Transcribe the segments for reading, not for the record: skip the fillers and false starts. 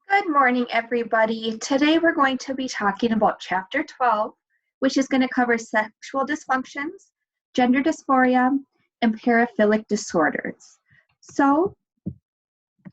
Good morning, everybody. Today we're going to be talking about Chapter 12, which is going to cover sexual dysfunctions, gender dysphoria, and paraphilic disorders. So,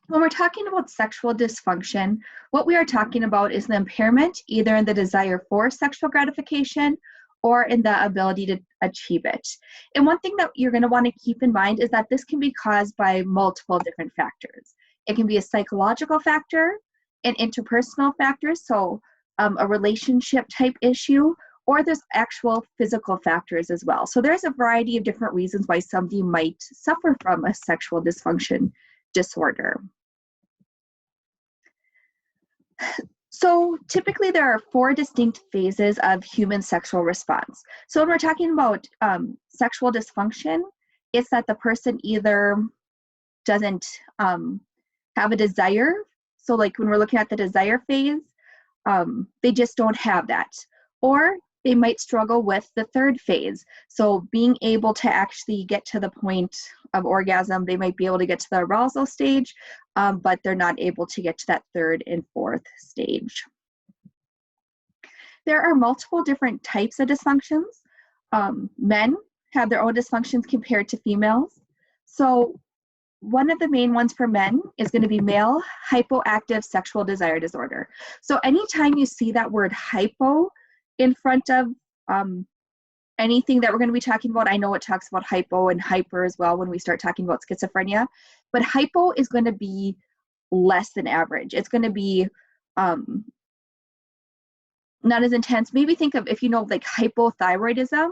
when we're talking about sexual dysfunction, what we are talking about is the impairment either in the desire for sexual gratification or in the ability to achieve it. And one thing that you're going to want to keep in mind is that this can be caused by multiple different factors. It can be a psychological factor, an interpersonal factor, so a relationship type issue, or there's actual physical factors as well. So there's a variety of different reasons why somebody might suffer from a sexual dysfunction disorder. So typically there are 4 distinct phases of human sexual response. So when we're talking about sexual dysfunction, it's that the person either doesn't have a desire. So like when we're looking at the desire phase, they just don't have that. Or they might struggle with the 3rd phase. So being able to actually get to the point of orgasm, they might be able to get to the arousal stage, but they're not able to get to that 3rd and 4th stage. There are multiple different types of dysfunctions. Men have their own dysfunctions compared to females. So one of the main ones for men is going to be male hypoactive sexual desire disorder. So anytime you see that word hypo in front of anything that we're going to be talking about, I know it talks about hypo and hyper as well when we start talking about schizophrenia, but hypo is going to be less than average. It's going to be not as intense. Maybe think of, if you know, like hypothyroidism,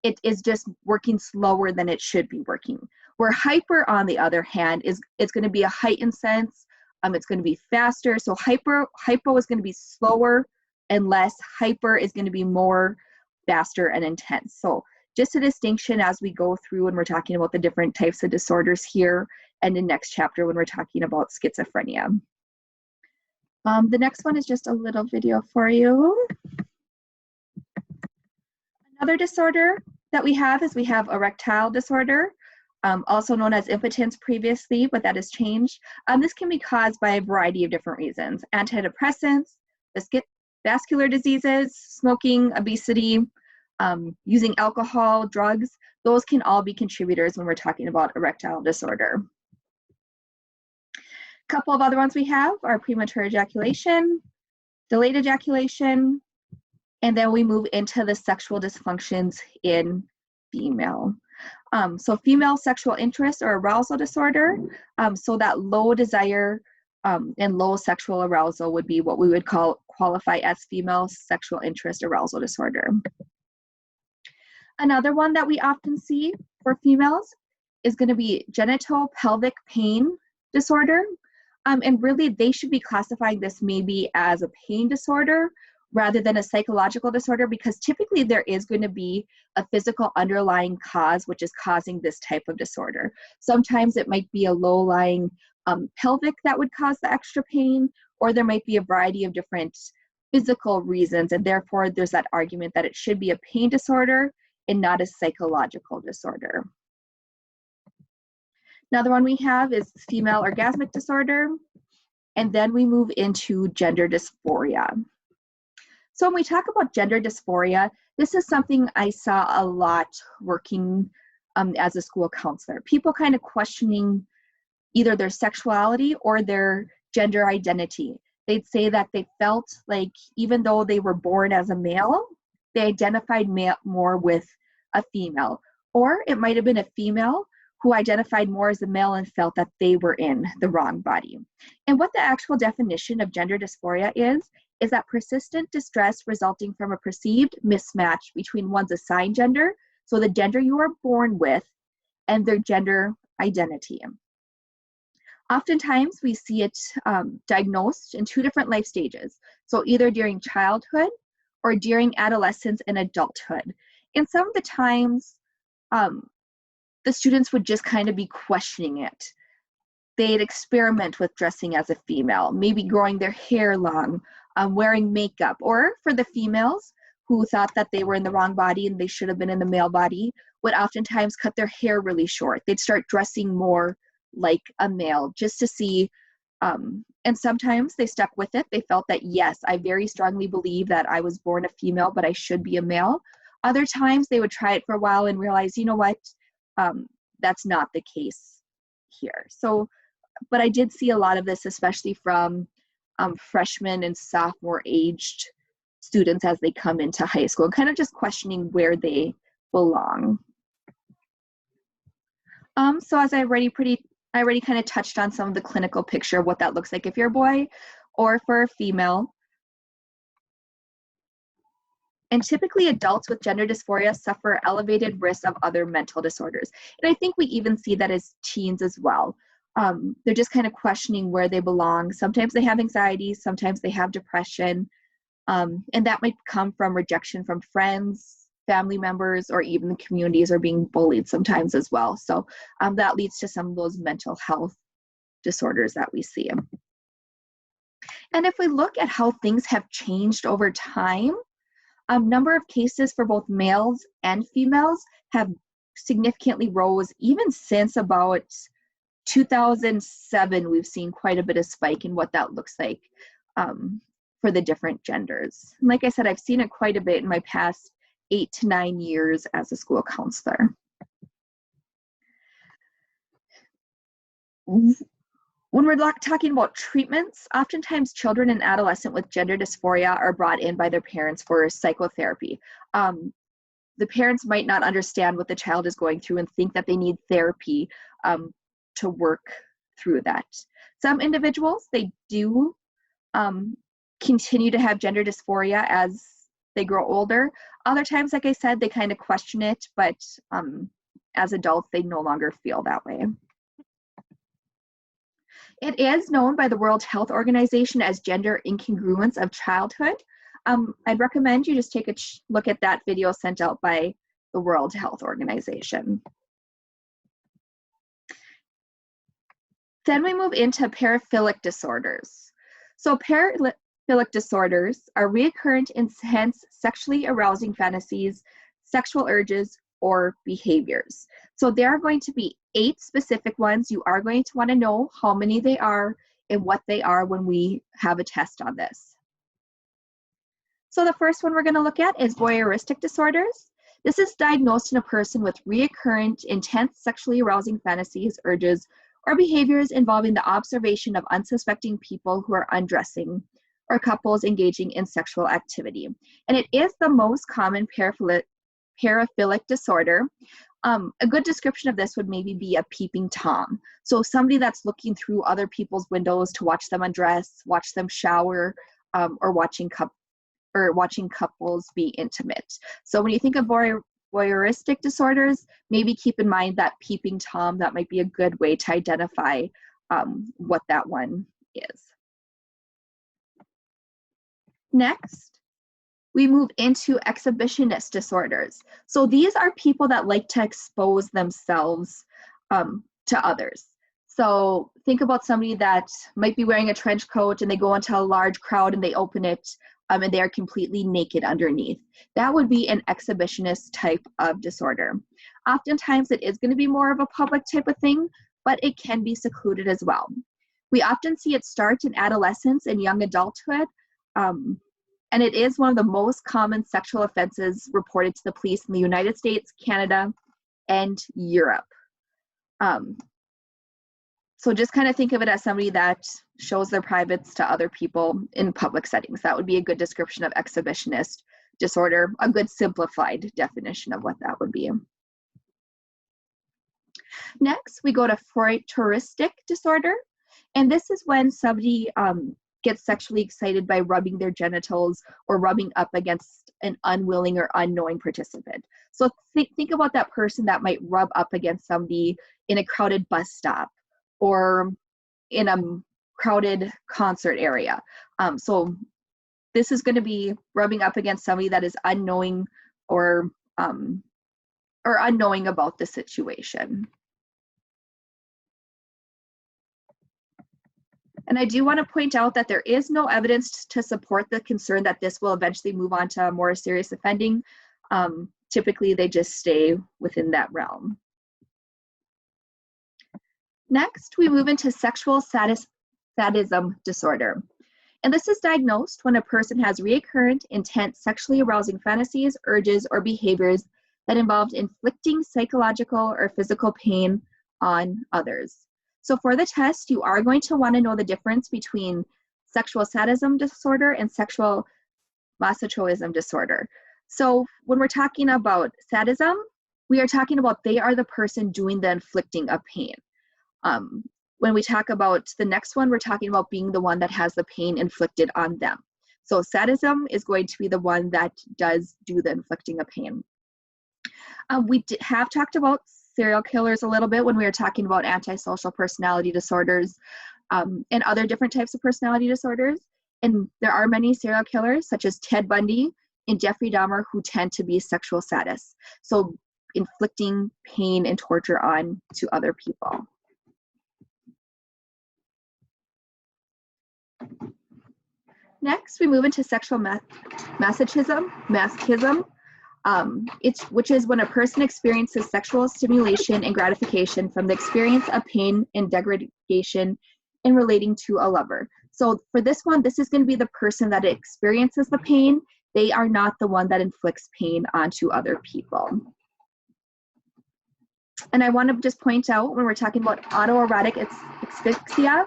it is just working slower than it should be working. Where hyper, on the other hand, it's going to be a heightened sense. It's going to be faster. So hypo is going to be slower and less. Hyper is going to be more faster and intense. So just a distinction as we go through when we're talking about the different types of disorders here, and in next chapter when we're talking about schizophrenia. The next one is just a little video for you. Another disorder that we have is erectile disorder, also known as impotence previously, but that has changed. This can be caused by a variety of different reasons: antidepressants, vascular diseases, smoking, obesity, using alcohol, drugs. Those can all be contributors when we're talking about erectile disorder. A couple of other ones we have are premature ejaculation, delayed ejaculation, and then we move into the sexual dysfunctions in female. So female sexual interest or arousal disorder, so that low desire and low sexual arousal would be what we would qualify as female sexual interest arousal disorder. Another one that we often see for females is going to be genital pelvic pain disorder. And really they should be classifying this maybe as a pain disorder rather than a psychological disorder, because typically there is going to be a physical underlying cause which is causing this type of disorder. Sometimes it might be a low-lying pelvic that would cause the extra pain, or there might be a variety of different physical reasons, and therefore there's that argument that it should be a pain disorder and not a psychological disorder. Another one we have is female orgasmic disorder, and then we move into gender dysphoria. So when we talk about gender dysphoria, this is something I saw a lot working as a school counselor. People kind of questioning either their sexuality or their gender identity. They'd say that they felt like even though they were born as a male, they identified more with a female. Or it might have been a female who identified more as a male and felt that they were in the wrong body. And what the actual definition of gender dysphoria is that persistent distress resulting from a perceived mismatch between one's assigned gender, so the gender you are born with, and their gender identity. Oftentimes we see it diagnosed in 2 different life stages, so either during childhood or during adolescence and adulthood. And some of the times, the students would just kind of be questioning it. They'd experiment with dressing as a female, maybe growing their hair long, wearing makeup, or for the females who thought that they were in the wrong body and they should have been in the male body, would oftentimes cut their hair really short. They'd start dressing more like a male just to see And sometimes they stuck with it. They felt that, yes, I very strongly believe that I was born a female, but I should be a male. Other times they would try it for a while and realize, you know what, that's not the case here. So, but I did see a lot of this, especially from freshman and sophomore aged students as they come into high school, kind of just questioning where they belong. So as I already kind of touched on some of the clinical picture of what that looks like if you're a boy or for a female. And typically adults with gender dysphoria suffer elevated risks of other mental disorders. And I think we even see that as teens as well. They're just kind of questioning where they belong. Sometimes they have anxiety, sometimes they have depression, and that might come from rejection from friends, family members, or even the communities, are being bullied sometimes as well. So that leads to some of those mental health disorders that we see. And if we look at how things have changed over time, number of cases for both males and females have significantly rose. Even since about 2007, we've seen quite a bit of spike in what that looks like for the different genders. And like I said, I've seen it quite a bit in my past 8 to 9 years as a school counselor. When we're talking about treatments, oftentimes children and adolescents with gender dysphoria are brought in by their parents for psychotherapy. The parents might not understand what the child is going through and think that they need therapy to work through that. Some individuals, they do continue to have gender dysphoria as they grow older. Other times, like I said, they kind of question it, but as adults, they no longer feel that way. It is known by the World Health Organization as gender incongruence of childhood. I'd recommend you just take a look at that video sent out by the World Health Organization. Then we move into paraphilic disorders. So paraphilic disorders are recurrent, intense, sexually arousing fantasies, sexual urges, or behaviors. So there are going to be 8 specific ones. You are going to want to know how many they are and what they are when we have a test on this. So the first one we're going to look at is voyeuristic disorders. This is diagnosed in a person with recurrent, intense, sexually arousing fantasies, urges, or behaviors involving the observation of unsuspecting people who are undressing, or couples engaging in sexual activity. And it is the most common paraphilic disorder. A good description of this would maybe be a peeping Tom. So somebody that's looking through other people's windows to watch them undress, watch them shower, or watching couples be intimate. So when you think of voyeuristic disorders, maybe keep in mind that peeping Tom. That might be a good way to identify what that one is. Next, we move into exhibitionist disorders. So these are people that like to expose themselves to others. So think about somebody that might be wearing a trench coat and they go into a large crowd and they open it and they are completely naked underneath. That would be an exhibitionist type of disorder. Oftentimes it is going to be more of a public type of thing, but it can be secluded as well. We often see it start in adolescence and young adulthood. And it is one of the most common sexual offenses reported to the police in the United States, Canada, and Europe. So just kind of think of it as somebody that shows their privates to other people in public settings. That would be a good description of exhibitionist disorder, a good simplified definition of what that would be. Next, we go to voyeuristic disorder. And this is when somebody gets sexually excited by rubbing their genitals or rubbing up against an unwilling or unknowing participant. So think about that person that might rub up against somebody in a crowded bus stop or in a crowded concert area. So this is going to be rubbing up against somebody that is unknowing or unknowing about the situation. And I do want to point out that there is no evidence to support the concern that this will eventually move on to more serious offending. Typically, they just stay within that realm. Next, we move into sexual sadism disorder. And this is diagnosed when a person has recurrent, intense, sexually arousing fantasies, urges, or behaviors that involve inflicting psychological or physical pain on others. So for the test, you are going to want to know the difference between sexual sadism disorder and sexual masochism disorder. So when we're talking about sadism, we are talking about they are the person doing the inflicting of pain. When we talk about the next one, we're talking about being the one that has the pain inflicted on them. So sadism is going to be the one that does do the inflicting of pain. We have talked about serial killers a little bit when we were talking about antisocial personality disorders and other different types of personality disorders. And there are many serial killers, such as Ted Bundy and Jeffrey Dahmer, who tend to be sexual sadists. So inflicting pain and torture on to other people. Next, we move into sexual masochism, which is when a person experiences sexual stimulation and gratification from the experience of pain and degradation in relating to a lover. So for this one, this is going to be the person that experiences the pain. They are not the one that inflicts pain onto other people. And I want to just point out, when we're talking about autoerotic asphyxia,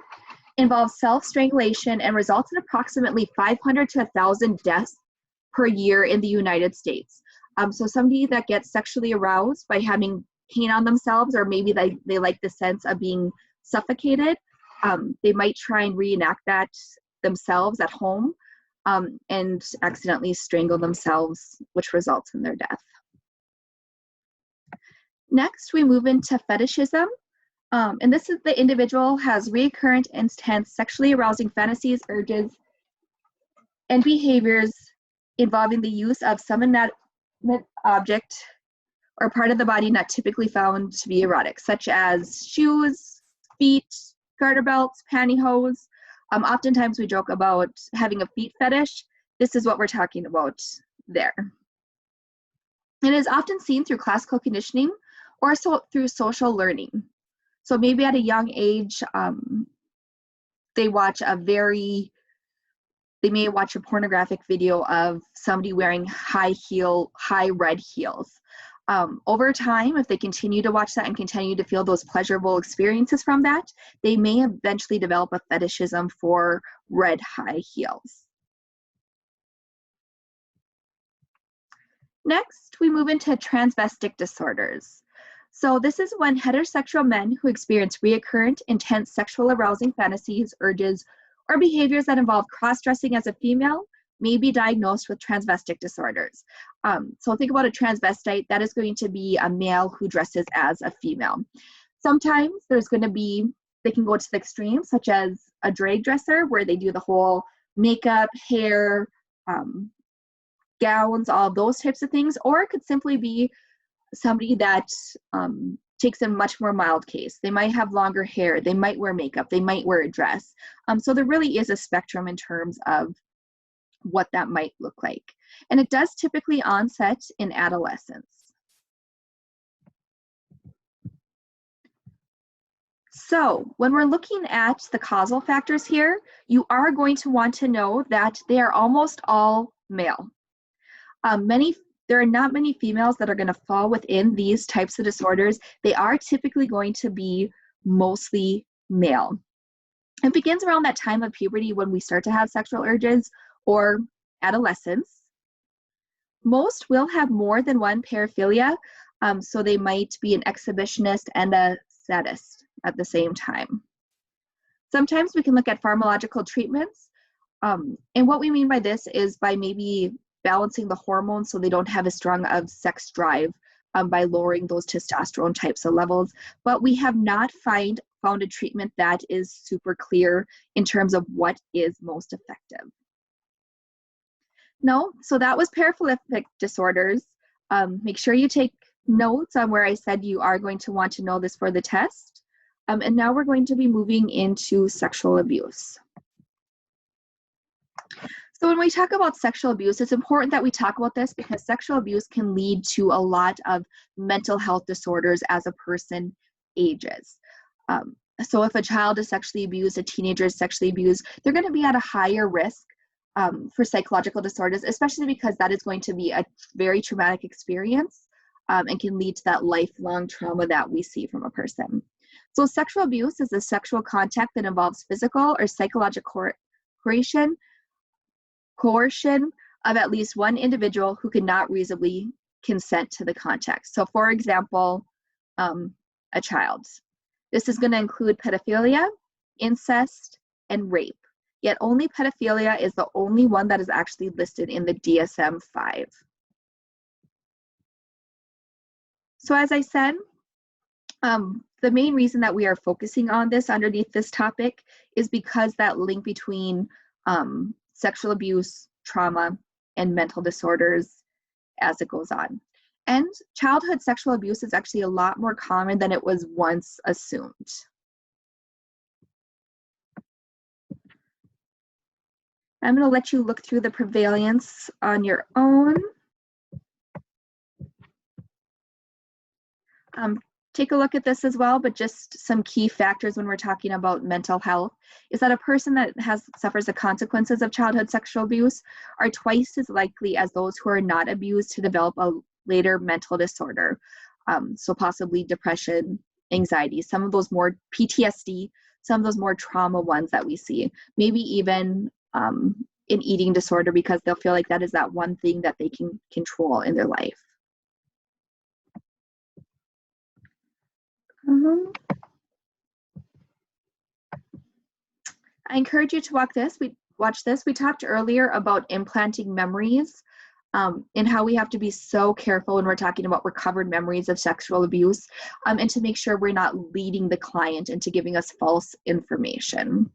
involves self-strangulation and results in approximately 500 to 1,000 deaths per year in the United States. So somebody that gets sexually aroused by having pain on themselves, or maybe they like the sense of being suffocated, they might try and reenact that themselves at home and accidentally strangle themselves, which results in their death. Next, we move into fetishism. And this is the individual has recurrent, intense, sexually arousing fantasies, urges, and behaviors involving the use of some inanimate object or part of the body not typically found to be erotic, such as shoes, feet, garter belts, pantyhose. Oftentimes we joke about having a feet fetish. This is what we're talking about there. It is often seen through classical conditioning or through social learning. So maybe at a young age, they may watch a pornographic video of somebody wearing high red heels. Over time, if they continue to watch that and continue to feel those pleasurable experiences from that, they may eventually develop a fetishism for red high heels. Next, we move into transvestic disorders. So this is when heterosexual men who experience recurrent, intense sexual arousing fantasies, urges, or behaviors that involve cross-dressing as a female may be diagnosed with transvestic disorders. So think about a transvestite. That is going to be a male who dresses as a female. Sometimes there's going to be, they can go to the extreme, such as a drag dresser, where they do the whole makeup, hair, gowns, all those types of things. Or it could simply be somebody that takes a much more mild case. They might have longer hair, they might wear makeup, they might wear a dress. So there really is a spectrum in terms of what that might look like. And it does typically onset in adolescence. So when we're looking at the causal factors here, you are going to want to know that they are almost all male. There are not many females that are going to fall within these types of disorders. They are typically going to be mostly male. It begins around that time of puberty when we start to have sexual urges or adolescence. Most will have more than one paraphilia, so they might be an exhibitionist and a sadist at the same time. Sometimes we can look at pharmacological treatments, and what we mean by this is by maybe balancing the hormones so they don't have as strong of sex drive by lowering those testosterone types of levels. But we have not found a treatment that is super clear in terms of what is most effective. No, so that was paraphilic disorders. Make sure you take notes on where I said you are going to want to know this for the test. And now we're going to be moving into sexual abuse. So when we talk about sexual abuse, it's important that we talk about this because sexual abuse can lead to a lot of mental health disorders as a person ages. So if a child is sexually abused, a teenager is sexually abused, they're going to be at a higher risk for psychological disorders, especially because that is going to be a very traumatic experience and can lead to that lifelong trauma that we see from a person. So sexual abuse is a sexual contact that involves physical or psychological coercion of at least one individual who cannot reasonably consent to the contact. So for example, a child. This is going to include pedophilia, incest, and rape. Yet only pedophilia is the only one that is actually listed in the DSM-5. So as I said, the main reason that we are focusing on this underneath this topic is because that link between sexual abuse, trauma, and mental disorders as it goes on. And childhood sexual abuse is actually a lot more common than it was once assumed. I'm going to let you look through the prevalence on your own. Take a look at this as well, but just some key factors when we're talking about mental health is that a person that suffers the consequences of childhood sexual abuse are twice as likely as those who are not abused to develop a later mental disorder. So possibly depression, anxiety, some of those more PTSD, some of those more trauma ones that we see, maybe even an eating disorder because they'll feel like that is that one thing that they can control in their life. I encourage you to watch this. We talked earlier about implanting memories and how we have to be so careful when we're talking about recovered memories of sexual abuse and to make sure we're not leading the client into giving us false information.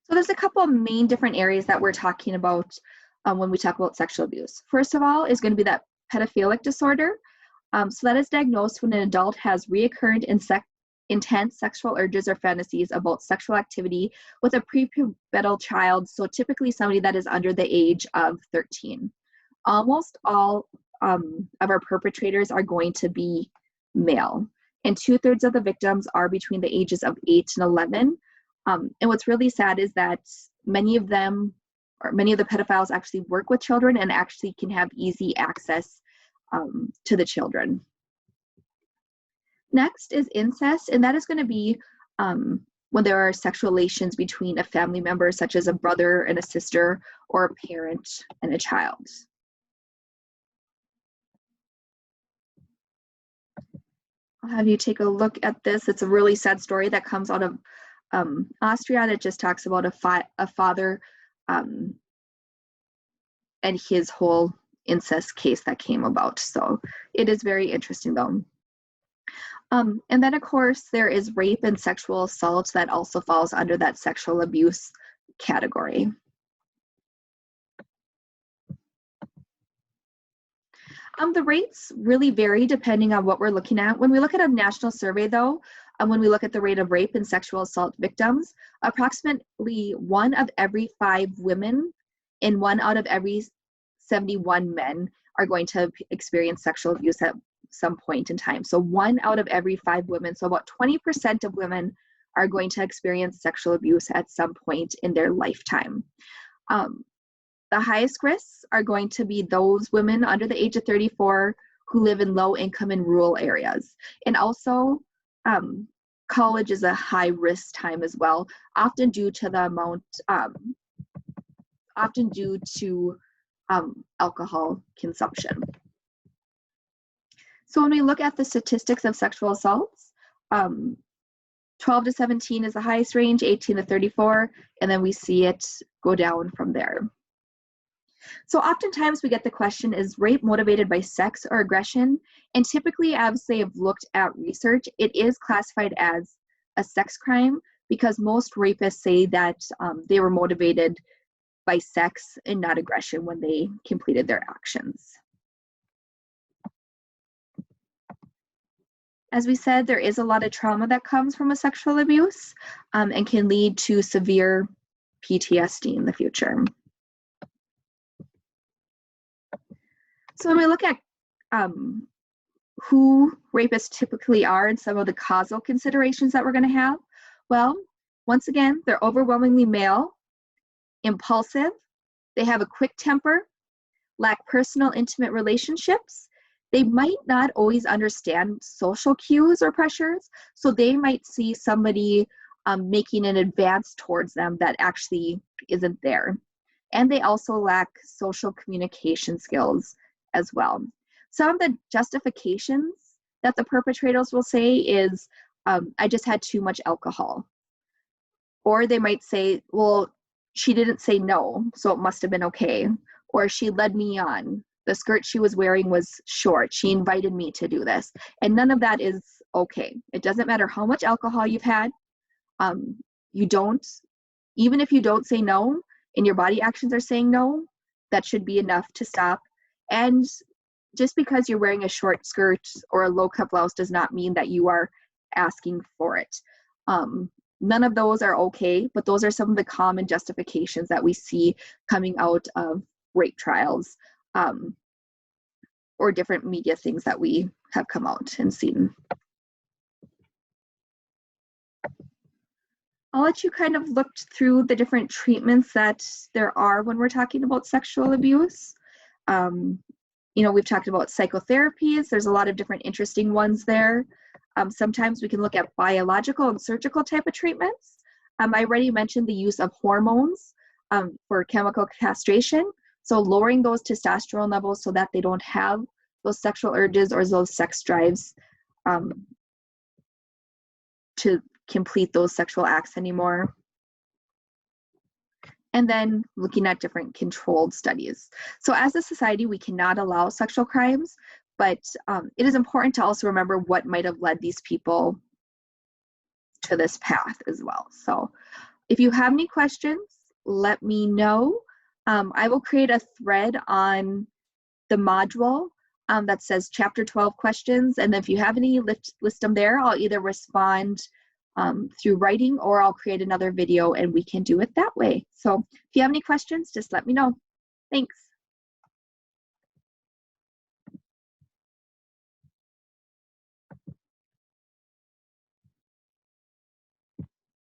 So there's a couple of main different areas that we're talking about when we talk about sexual abuse. First of all is going to be that paraphilic disorder. So that is diagnosed when an adult has reoccurrent intense sexual urges or fantasies about sexual activity with a prepubertal child, so typically somebody that is under the age of 13. Almost all of our perpetrators are going to be male, and 2/3 of the victims are between the ages of 8 and 11. And what's really sad is that many of the pedophiles actually work with children and actually can have easy access to the children. Next is incest, and that is going to be when there are sexual relations between a family member, such as a brother and a sister, or a parent and a child. I'll have you take a look at this. It's a really sad story that comes out of Austria that just talks about a father and his whole incest case that came about. So it is very interesting though. And then of course there is rape and sexual assault that also falls under that sexual abuse category. The rates really vary depending on what we're looking at. When we look at a national survey though, when we look at the rate of rape and sexual assault victims, approximately 1 of every 5 women and 1 out of every 71 men are going to experience sexual abuse at some point in time. So 1 out of every 5 women, so about 20% of women are going to experience sexual abuse at some point in their lifetime. The highest risks are going to be those women under the age of 34 who live in low income and rural areas. And also college is a high risk time as well, often due to the amount, often due to alcohol consumption. So when we look at the statistics of sexual assaults, 12 to 17 is the highest range, 18 to 34, and then we see it go down from there. So oftentimes we get the question, is rape motivated by sex or aggression? And typically, as they have looked at research, it is classified as a sex crime because most rapists say that they were motivated by sex and not aggression when they completed their actions. As we said, there is a lot of trauma that comes from a sexual abuse and can lead to severe PTSD in the future. So when we look at who rapists typically are and some of the causal considerations that we're going to have. Well, once again, they're overwhelmingly male, impulsive, they have a quick temper, lack personal intimate relationships. They might not always understand social cues or pressures, so they might see somebody making an advance towards them that actually isn't there. And they also lack social communication skills as well. Some of the justifications that the perpetrators will say is, I just had too much alcohol. Or they might say, well, she didn't say no, so it must have been okay. Or she led me on. The skirt she was wearing was short. She invited me to do this. And none of that is okay. It doesn't matter how much alcohol you've had. Even if you don't say no and your body actions are saying no, that should be enough to stop. And just because you're wearing a short skirt or a low cut blouse does not mean that you are asking for it. None of those are okay, but those are some of the common justifications that we see coming out of rape trials, or different media things that we have come out and seen. I'll let you kind of look through the different treatments that there are when we're talking about sexual abuse. We've talked about psychotherapies. There's a lot of different interesting ones there. Sometimes we can look at biological and surgical type of treatments. I already mentioned the use of hormones for chemical castration. So lowering those testosterone levels so that they don't have those sexual urges or those sex drives to complete those sexual acts anymore. And then looking at different controlled studies. So as a society, we cannot allow sexual crimes, but it is important to also remember what might have led these people to this path as well. So if you have any questions, let me know. I will create a thread on the module that says chapter 12 questions. And if you have any, list them there. I'll either respond through writing or I'll create another video and we can do it that way. So if you have any questions, just let me know. Thanks.